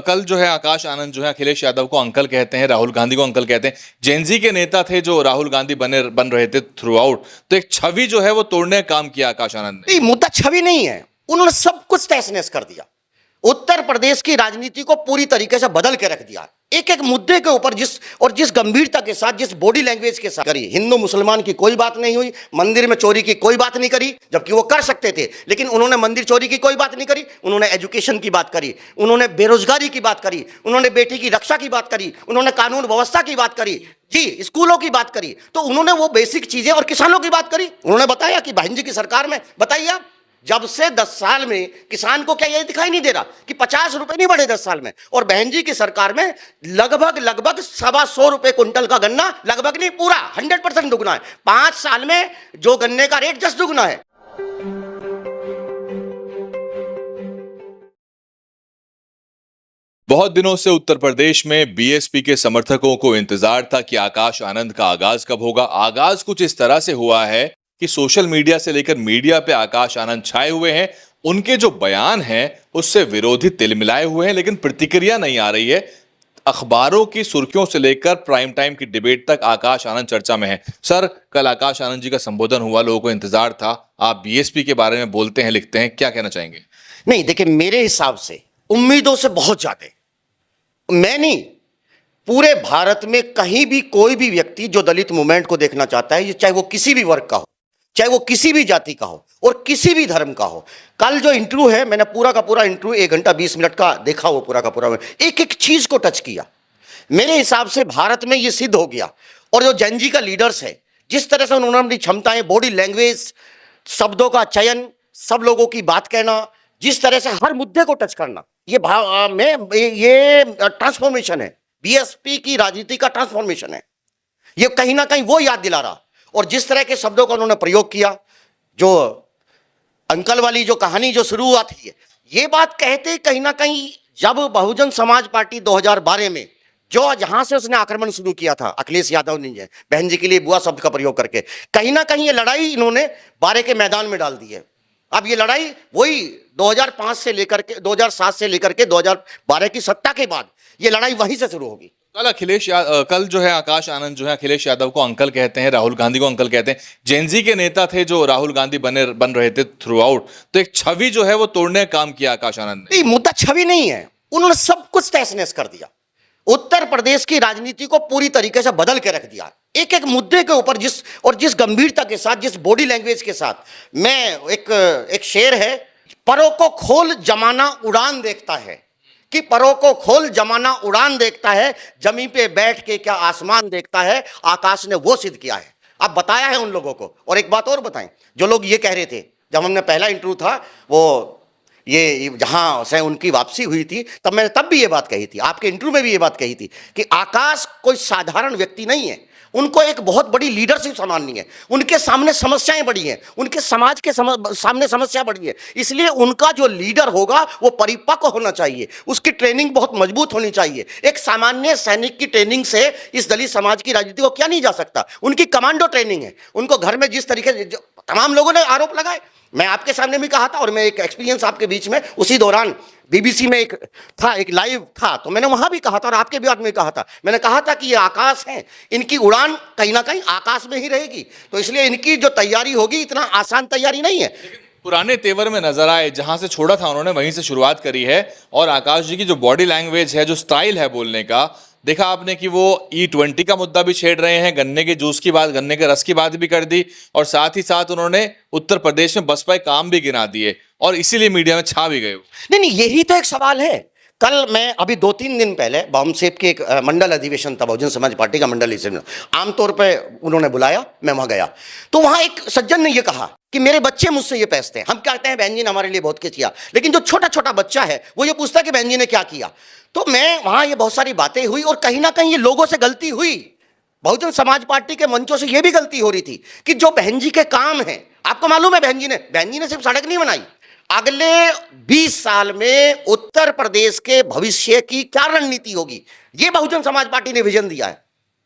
कल जो है आकाश आनंद जो है अखिलेश यादव को अंकल कहते हैं, राहुल गांधी को अंकल कहते हैं। जेनजी के नेता थे जो राहुल गांधी बन रहे थे थ्रू आउट, तो एक छवि जो है वो तोड़ने का काम किया आकाश आनंद ने। मुद्दा छवि नहीं है, उन्होंने सब कुछ तहस नहस कर दिया। उत्तर प्रदेश की राजनीति को पूरी तरीके से बदल के रख दिया। एक एक मुद्दे के ऊपर जिस गंभीरता के साथ, जिस बॉडी लैंग्वेज के साथ करी। हिंदू मुसलमान की कोई बात नहीं हुई, मंदिर में चोरी की कोई बात नहीं करी, जबकि वो कर सकते थे, लेकिन उन्होंने मंदिर चोरी की कोई बात नहीं करी। उन्होंने एजुकेशन की बात करी, उन्होंने बेरोजगारी की बात करी, उन्होंने बेटी की रक्षा की बात करी, उन्होंने कानून व्यवस्था की बात करी, जी स्कूलों की बात करी। तो उन्होंने वो बेसिक चीजें और किसानों की बात करी। उन्होंने बताया कि बहन जी की सरकार में, बताइए आप, जब से 10 साल में किसान को क्या ये दिखाई नहीं दे रहा कि 50 रुपए नहीं बढ़े 10 साल में, और बहन जी की सरकार में लगभग 125 रुपए कुंटल का गन्ना, लगभग नहीं पूरा 100% दुगना है। 5 साल में जो गन्ने का रेट 10 दुगना है। बहुत दिनों से उत्तर प्रदेश में बीएसपी के समर्थकों को इंतजार था कि आकाश आनंद का आगाज कब होगा। आगाज कुछ इस तरह से हुआ है कि सोशल मीडिया से लेकर मीडिया पे आकाश आनंद छाए हुए हैं। उनके जो बयान हैं उससे विरोधी तिलमिलाए हुए हैं, लेकिन प्रतिक्रिया नहीं आ रही है। अखबारों की सुर्खियों से लेकर प्राइम टाइम की डिबेट तक आकाश आनंद चर्चा में है। सर, कल आकाश आनंद जी का संबोधन हुआ, लोगों को इंतजार था। आप बीएसपी के बारे में बोलते हैं, लिखते हैं, क्या कहना चाहेंगे? नहीं, देखिए, मेरे हिसाब से उम्मीदों से बहुत ज्यादा, मैं नहीं, पूरे भारत में कहीं भी कोई भी व्यक्ति जो दलित मूवमेंट को देखना चाहता है, चाहे वो किसी भी वर्ग का हो, चाहे वो किसी भी जाति का हो और किसी भी धर्म का हो। कल जो इंटरव्यू है, मैंने पूरा का पूरा इंटरव्यू 1 घंटा 20 मिनट का देखा, वो पूरा का पूरा एक एक चीज को टच किया। मेरे हिसाब से भारत में ये सिद्ध हो गया। और जो जेनजी का लीडर्स है, जिस तरह से उन्होंने अपनी क्षमताएं, बॉडी लैंग्वेज, शब्दों का चयन, सब लोगों की बात कहना, जिस तरह से हर मुद्दे को टच करना, ये ट्रांसफॉर्मेशन है, बीएसपी की राजनीति का ट्रांसफॉर्मेशन है। ये कहीं ना कहीं वो याद दिला रहा। और जिस तरह के शब्दों का उन्होंने प्रयोग किया, जो अंकल वाली जो कहानी जो शुरुआत है, ये बात कहते कहीं ना कहीं, जब बहुजन समाज पार्टी 2012 में जहां से उसने आक्रमण शुरू किया था, अखिलेश यादव ने बहन जी के लिए बुआ शब्द का प्रयोग करके, कहीं ना कहीं ये लड़ाई इन्होंने 12 के मैदान में डाल दी है। अब ये लड़ाई वही 2005 से लेकर के 2007 से लेकर के 2012 की सत्ता के बाद ये लड़ाई वहीं से शुरू होगी। कल जो है आकाश आनंद जो है अखिलेश यादव को अंकल कहते हैं, राहुल गांधी को अंकल कहते हैं। जेनजी के नेता थे जो राहुल गांधी बन रहे थे थ्रू आउट, तो एक छवि जो है वो तोड़ने का काम किया आकाश आनंद ने। मुद्दा छवि नहीं है, उन्होंने सब कुछ तहस नहस कर दिया। उत्तर प्रदेश की राजनीति को पूरी तरीके से बदल के रख दिया। एक एक मुद्दे के ऊपर जिस गंभीरता के साथ, जिस बॉडी लैंग्वेज के साथ, मैं एक शेर है, परों को खोल जमाना उड़ान देखता है, कि परों को खोल जमाना उड़ान देखता है, जमीन पे बैठ के क्या आसमान देखता है। आकाश ने वो सिद्ध किया है। अब बताया है उन लोगों को। और एक बात और बताएं, जो लोग ये कह रहे थे, जब हमने पहला इंटरव्यू था, वो ये जहां से उनकी वापसी हुई थी, तब मैंने तब भी ये बात कही थी, आपके इंटरव्यू में भी ये बात कही थी, कि आकाश कोई साधारण व्यक्ति नहीं है। उनको एक बहुत बड़ी लीडरशिप संभालनी है। उनके सामने समस्याएं बड़ी हैं, उनके समाज के सामने समस्या बड़ी है। इसलिए उनका जो लीडर होगा वो परिपक्व होना चाहिए, उसकी ट्रेनिंग बहुत मजबूत होनी चाहिए। एक सामान्य सैनिक की ट्रेनिंग से इस दलित समाज की राजनीति को क्या नहीं जा सकता। उनकी कमांडो ट्रेनिंग है। उनको घर में जिस तरीके से तमाम लोगों ने आरोप लगाए, मैं आपके सामने भी कहा था, और मैं एक एक्सपीरियंस आपके बीच में उसी दौरान बीबीसी में एक लाइव था, तो मैंने वहां भी कहा था और आपके भी में कहा था। मैंने कहा था कि ये आकाश हैं, इनकी उड़ान कहीं ना कहीं आकाश में ही रहेगी। तो इसलिए इनकी जो तैयारी होगी, इतना आसान तैयारी नहीं है। पुराने तेवर में नजर आए, जहां से छोड़ा था उन्होंने वहीं से शुरुआत करी है। और आकाश जी की जो बॉडी लैंग्वेज है, जो स्टाइल है बोलने का, देखा आपने कि वो E20 का मुद्दा भी छेड़ रहे हैं, गन्ने के जूस की बात, गन्ने के रस की बात भी कर दी, और साथ ही साथ उन्होंने उत्तर प्रदेश में बसपा के काम भी गिना दिए, और इसीलिए मीडिया में छा भी गए। नहीं, यही तो एक सवाल है। कल मैं अभी 2-3 दिन पहले बामसेप के एक मंडल अधिवेशन था, बहुजन समाज पार्टी का मंडल अधिवेशन, आमतौर पर उन्होंने बुलाया, मैं वहां गया। तो वहां एक सज्जन ने यह कहा कि मेरे बच्चे मुझसे ये पूछते हैं, हम कहते हैं बहन जी ने हमारे लिए बहुत कुछ किया, लेकिन जो छोटा छोटा बच्चा है वो ये पूछता है कि बहन जी ने क्या किया। तो मैं वहां, ये बहुत सारी बातें हुई, और कहीं ना कहीं ये लोगों से गलती हुई, बहुजन समाज पार्टी के मंचों से ये भी गलती हो रही थी कि जो बहन जी के काम है, आपको मालूम है बहन जी ने सिर्फ सड़क नहीं बनाई, अगले 20 साल में उत्तर प्रदेश के भविष्य की क्या रणनीति होगी, ये बहुजन समाज पार्टी ने विजन दिया है।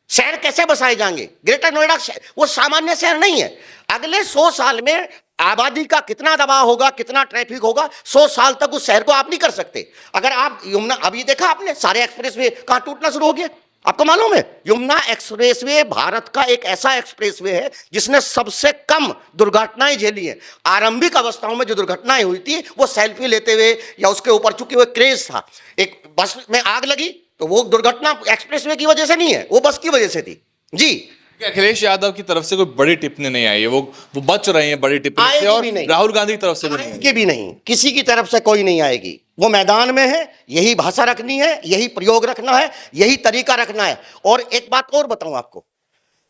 शहर कैसे बसाए जाएंगे, ग्रेटर नोएडा वो सामान्य शहर नहीं है। अगले 100 साल में आबादी का कितना दबाव होगा, कितना ट्रैफिक होगा, 100 साल तक उस शहर को आप नहीं कर सकते। अगर आप यमुना, अभी देखा आपने सारे एक्सप्रेसवे कहां टूटना शुरू हो गया, आपको मालूम है? यमुना एक्सप्रेसवे भारत का एक ऐसा एक्सप्रेसवे है जिसने सबसे कम दुर्घटनाएं झेली हैं। आरंभिक अवस्थाओं में जो दुर्घटनाएं हुई थी वो सेल्फी लेते हुए या उसके ऊपर, चूंकि वो क्रेज था, एक बस में आग लगी तो वो दुर्घटना एक्सप्रेसवे की वजह से नहीं है, वो बस की वजह से थी जी। अखिलेश यादव की तरफ से कोई बड़ी टिप्पणी नहीं आई है, वो बच रहे हैं बड़ी टिप्पणी से, और राहुल गांधी की तरफ से भी नहीं आएगी भी नहीं, किसी की तरफ से कोई नहीं आएगी। वो मैदान में है, यही भाषा रखनी है, यही प्रयोग रखना है, यही तरीका रखना है। और एक बात और बताऊं आपको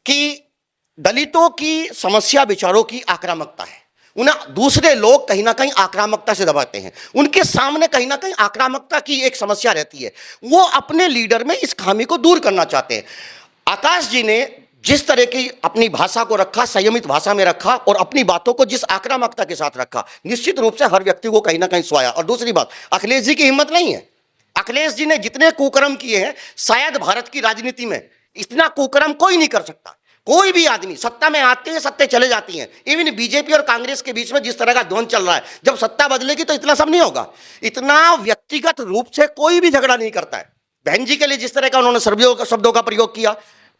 कि दलितों की समस्या विचारों की आक्रामकता है, उन्हें दूसरे लोग कहीं ना कहीं आक्रामकता से दबाते हैं, उनके सामने कहीं ना कहीं आक्रामकता की एक समस्या रहती है, वो अपने लीडर में इस खामी को दूर करना चाहते हैं। आकाश जी ने जिस तरह की अपनी भाषा को रखा, संयमित भाषा में रखा, और अपनी बातों को जिस आक्रामकता के साथ रखा, निश्चित रूप से हर व्यक्ति को कहीं ना कहीं सोया। और दूसरी बात, अखिलेश जी की हिम्मत नहीं है। अखिलेश जी ने जितने कुकर्म किए हैं, शायद भारत की राजनीति में इतना कुकर्म कोई नहीं कर सकता। कोई भी आदमी, सत्ता में आते हैं, सत्ते चले जाती हैं। इवन बीजेपी और कांग्रेस के बीच में जिस तरह का द्वंद चल रहा है, जब सत्ता बदलेगी तो इतना सब नहीं होगा। इतना व्यक्तिगत रूप से कोई भी झगड़ा नहीं करता है। बहन जी के लिए जिस तरह का उन्होंने शब्दों का प्रयोग किया,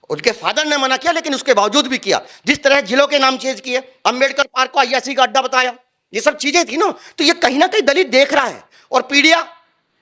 उनके फादर ने मना किया लेकिन उसके बावजूद भी किया। जिस तरह जिलों के नाम चेंज किए, अंबेडकर पार्क को अय्यासी का अड्डा बताया, ये सब चीजें थी ना, तो ये कहीं ना कहीं दलित देख रहा है। और पीडिया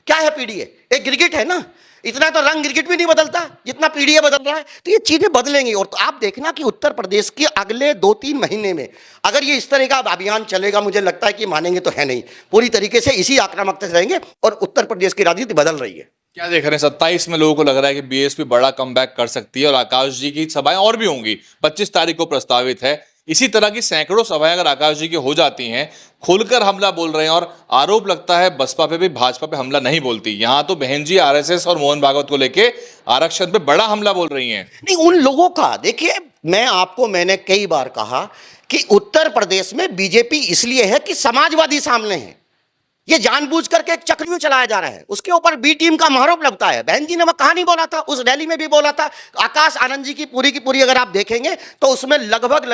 क्या है? पीडीए एक गिरगिट है ना, इतना तो रंग गिरगिट भी नहीं बदलता जितना पीडीए बदल रहा है। तो ये चीजें बदलेंगी। और तो आप देखना कि उत्तर प्रदेश के अगले 2-3 महीने में अगर ये इस तरह का अभियान चलेगा, मुझे लगता है कि मानेंगे तो है नहीं, पूरी तरीके से इसी आक्रामकता से रहेंगे और उत्तर प्रदेश की राजनीति बदल रही है। क्या देख रहे हैं 27 में लोगों को लग रहा है कि बीएसपी बड़ा कमबैक कर सकती है, और आकाश जी की सभाएं और भी होंगी, 25 तारीख को प्रस्तावित है। इसी तरह की सैकड़ों सभाएं अगर आकाश जी की हो जाती हैं, खुलकर हमला बोल रहे हैं, और आरोप लगता है बसपा पे भी भाजपा पे हमला नहीं बोलती, यहां तो बहन जी आरएसएस और मोहन भागवत को लेके आरक्षण पे बड़ा हमला बोल रही हैं। नहीं, उन लोगों का देखिए, मैंने कई बार कहा कि उत्तर प्रदेश में बीजेपी इसलिए है कि समाजवादी सामने है। ये जानबूझ करके एक चक्रव्यूह चलाया जा रहा है, उसके ऊपर बी टीम का आरोप लगता है। बहन जी ने वह कहानी बोला था, उस रैली में भी बोला था। आकाश आनंद जी की पूरी अगर आप देखेंगे तो उसमें लगभग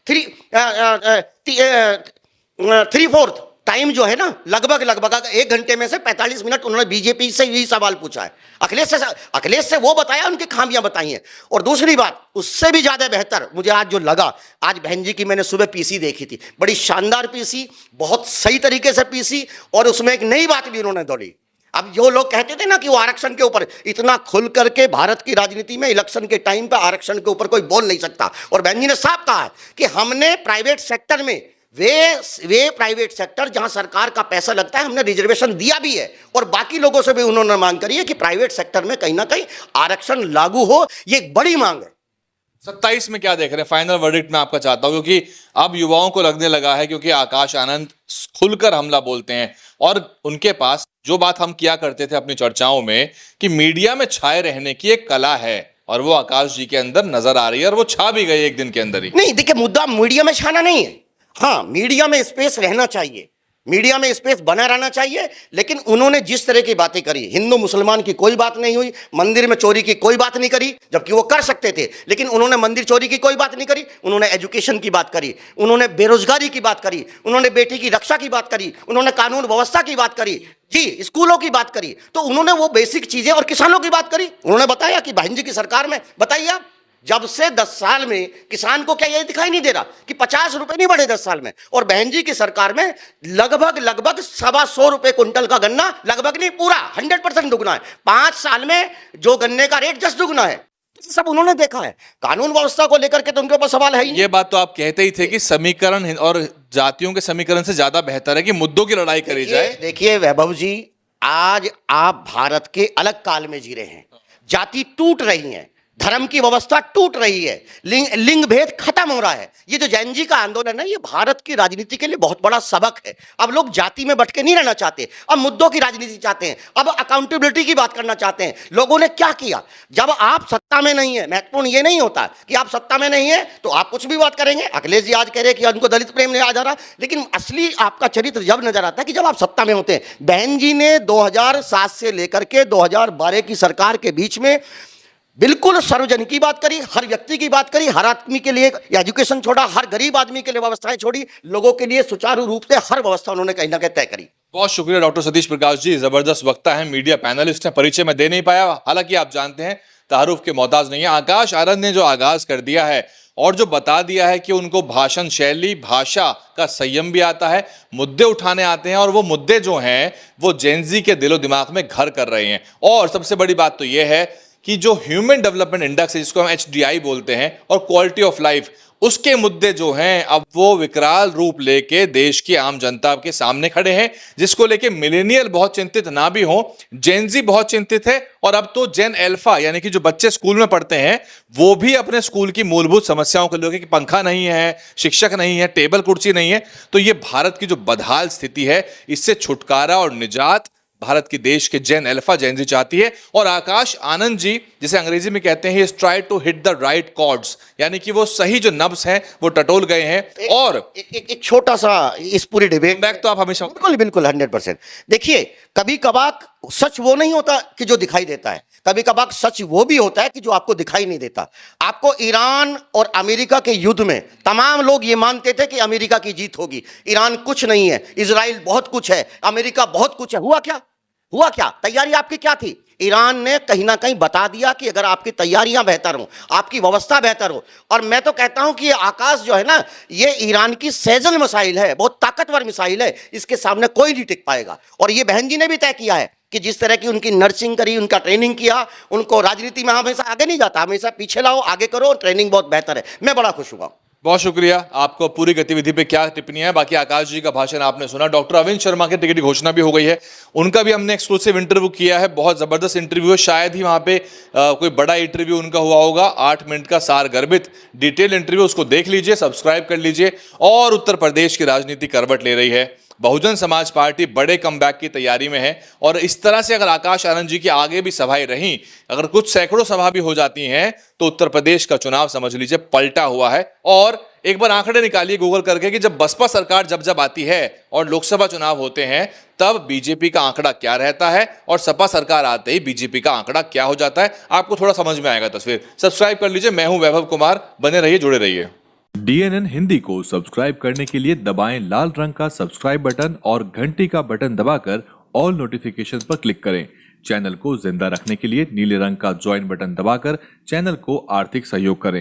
3/4 टाइम जो है ना, लगभग 1 घंटे में से 45 मिनट उन्होंने बीजेपी से यही सवाल पूछा है। अखिलेश से वो बताया, उनकी खामियां बताई हैं। और दूसरी बात, उससे भी ज्यादा बेहतर मुझे आज जो लगा, आज बहन जी की मैंने सुबह पीसी देखी थी, बड़ी शानदार पीसी, बहुत सही तरीके से पीसी, और उसमें एक नई बात भी उन्होंने दोहराई। अब जो लोग कहते थे ना कि वो आरक्षण के ऊपर इतना खुल करके भारत की राजनीति में इलेक्शन के टाइम पे आरक्षण के ऊपर कोई बोल नहीं सकता, और बहन जी ने साफ कहा है कि हमने प्राइवेट सेक्टर में, वे प्राइवेट सेक्टर जहां सरकार का पैसा लगता है, हमने रिजर्वेशन दिया भी है। और बाकी लोगों से भी उन्होंने मांग करी है कि प्राइवेट सेक्टर में कहीं ना कहीं आरक्षण लागू हो, ये एक बड़ी मांग है। 27 में क्या देख रहे हैं? फाइनल वर्डिक्ट मैं आपका चाहता हूं, क्योंकि अब युवाओं को लगने लगा है, क्योंकि आकाश आनंद खुलकर हमला बोलते हैं, और उनके पास जो बात हम किया करते थे अपनी चर्चाओं में कि मीडिया में छाए रहने की एक कला है, और वो आकाश जी के अंदर नजर आ रही है, और वो छा भी गई एक दिन के अंदर ही। नहीं, देखिए, मुद्दा मीडिया में छाना नहीं है। हाँ, मीडिया में स्पेस रहना चाहिए, मीडिया में स्पेस बना रहना चाहिए, लेकिन उन्होंने जिस तरह की बातें करी, हिंदू मुसलमान की कोई बात नहीं हुई, मंदिर में चोरी की कोई बात नहीं करी, जबकि वो कर सकते थे, लेकिन उन्होंने मंदिर चोरी की कोई बात नहीं करी। उन्होंने एजुकेशन की बात करी, उन्होंने बेरोजगारी की बात करी, उन्होंने बेटी की रक्षा की बात करी, उन्होंने कानून व्यवस्था की बात करी, जी, स्कूलों की बात करी। तो उन्होंने वो बेसिक चीजें, और किसानों की बात करी। उन्होंने बताया कि बहन जी की सरकार में, बताइए आप, जब से 10 साल में किसान को क्या ये दिखाई नहीं दे रहा कि 50 रुपए नहीं बढ़े 10 साल में? और बहन जी की सरकार में लगभग 125 रुपए कुंटल का गन्ना, लगभग नहीं, पूरा 100% दुगना है। 5 साल में जो गन्ने का रेट 10 दुगना है। सब उन्होंने देखा है। कानून व्यवस्था को लेकर के तो उनके ऊपर सवाल है ही। ये बात तो आप कहते ही थे कि समीकरण और जातियों के समीकरण से ज्यादा बेहतर है कि मुद्दों की लड़ाई करी जाए। देखिए वैभव जी, आज आप भारत के अलग काल में जी रहे हैं। जाति टूट रही है, धर्म की व्यवस्था टूट रही है, लिंग भेद खत्म हो रहा है। ये जो जैन जी का आंदोलन है, ये भारत की राजनीति के लिए बहुत बड़ा सबक है। अब लोग जाति में भटके नहीं रहना चाहते, अब मुद्दों की राजनीति चाहते हैं, अब अकाउंटेबिलिटी की बात करना चाहते हैं। लोगों ने क्या किया? जब आप सत्ता में नहीं है, महत्वपूर्ण ये नहीं होता कि आप सत्ता में नहीं है तो आप कुछ भी बात करेंगे। अखिलेश जी आज कह रहे हैं कि उनको दलित प्रेम नहीं आ जा रहा, लेकिन असली आपका चरित्र जब नजर आता है कि जब आप सत्ता में होते हैं। बहन जी ने 2007 से लेकर के 2012 की सरकार के बीच में बिल्कुल सार्वजनिक की बात करी, हर व्यक्ति की बात करी, हर आदमी के लिए एजुकेशन छोड़ा, हर गरीब आदमी के लिए व्यवस्थाएं छोड़ी, लोगों के लिए सुचारू रूप से हर व्यवस्था उन्होंने कहीं ना कहीं तय करी। बहुत शुक्रिया डॉक्टर सतीश प्रकाश जी, जबरदस्त वक्ता है, मीडिया पैनलिस्ट हैं, परिचय में दे नहीं पाया, हालांकि आप जानते हैं तारुफ के मोहताज नहीं है। आकाश आनंद ने जो आगाज कर दिया है और जो बता दिया है कि उनको भाषण शैली, भाषा का संयम भी आता है, मुद्दे उठाने आते हैं और वो मुद्दे जो हैं वो जेनजी के दिलो दिमाग में घर कर रहे हैं। और सबसे बड़ी बात तो ये है कि जो ह्यूमन डेवलपमेंट इंडेक्स है, जिसको हम HDI बोलते हैं, और क्वालिटी ऑफ लाइफ, उसके मुद्दे जो हैं अब वो विकराल रूप लेके देश की आम जनता के सामने खड़े हैं, जिसको लेके मिलेनियल बहुत चिंतित ना भी हो, जेनजी बहुत चिंतित है, और अब तो जेन अल्फा यानी कि जो बच्चे स्कूल में पढ़ते हैं वो भी अपने स्कूल की मूलभूत समस्याओं को लेकर कि पंखा नहीं है, शिक्षक नहीं है, टेबल कुर्सी नहीं है। तो ये भारत की जो बदहाल स्थिति है, इससे छुटकारा और निजात भारत की देश के जेन अल्फा जेनजी चाहती है। और आकाश आनंद जी, जिसे अंग्रेजी में कहते हैं, try to hit the right chords, यानी कि वो सही जो नब्स हैं वो टटोल गए हैं। और एक छोटा सा इस पूरी डिबेट बैक तो आप हमेशा बिल्कुल 100%। देखिए, कभी कभार सच वो नहीं होता कि जो दिखाई देता है, कभी कभार सच वो भी होता है कि जो आपको दिखाई नहीं देता। आपको ईरान और अमेरिका के युद्ध में तमाम लोग ये मानते थे कि अमेरिका की जीत होगी, ईरान कुछ नहीं है, इजराइल बहुत कुछ है, अमेरिका बहुत कुछ है। हुआ क्या? हुआ क्या? तैयारी आपकी क्या थी? ईरान ने कहीं ना कहीं बता दिया कि अगर आपकी तैयारियां बेहतर हो, आपकी व्यवस्था बेहतर हो, और मैं तो कहता हूं कि ये आकाश जो है ना, ये ईरान की सेजल मिसाइल है, बहुत ताकतवर मिसाइल है, इसके सामने कोई नहीं टिक पाएगा। और ये बहन जी ने भी तय किया है कि जिस तरह की उनकी नर्सिंग करी, उनका ट्रेनिंग किया, उनको राजनीति में हमेशा आगे नहीं जाता, हमेशा पीछे लाओ, आगे करो, ट्रेनिंग बहुत बेहतर है। मैं बड़ा खुश हुआ। बहुत शुक्रिया। आपको पूरी गतिविधि पे क्या टिप्पणियां है? बाकी आकाश जी का भाषण आपने सुना। डॉक्टर अरविंद शर्मा के टिकट की घोषणा भी हो गई है, उनका भी हमने एक्सक्लूसिव इंटरव्यू किया है, बहुत जबरदस्त इंटरव्यू है, शायद ही वहां पे कोई बड़ा इंटरव्यू उनका हुआ होगा। 8 मिनट का सार गर्भित डिटेल इंटरव्यू, उसको देख लीजिए, सब्सक्राइब कर लीजिए। और उत्तर प्रदेश की राजनीति करवट ले रही है, बहुजन समाज पार्टी बड़े कमबैक की तैयारी में है, और इस तरह से अगर आकाश आनंद जी की आगे भी सभाएं रहीं, अगर कुछ सैकड़ों सभा भी हो जाती हैं, तो उत्तर प्रदेश का चुनाव समझ लीजिए पलटा हुआ है। और एक बार आंकड़े निकालिए गूगल करके कि जब बसपा सरकार जब आती है और लोकसभा चुनाव होते हैं, तब बीजेपी का आंकड़ा क्या रहता है, और सपा सरकार आते ही बीजेपी का आंकड़ा क्या हो जाता है। आपको थोड़ा समझ में आएगा तस्वीर। सब्सक्राइब कर लीजिए। मैं हूं वैभव कुमार, बने रहिए, जुड़े रहिए। DNN हिंदी को सब्सक्राइब करने के लिए दबाएं लाल रंग का सब्सक्राइब बटन और घंटी का बटन दबाकर ऑल नोटिफिकेशंस पर क्लिक करें। चैनल को जिंदा रखने के लिए नीले रंग का ज्वाइन बटन दबाकर चैनल को आर्थिक सहयोग करें।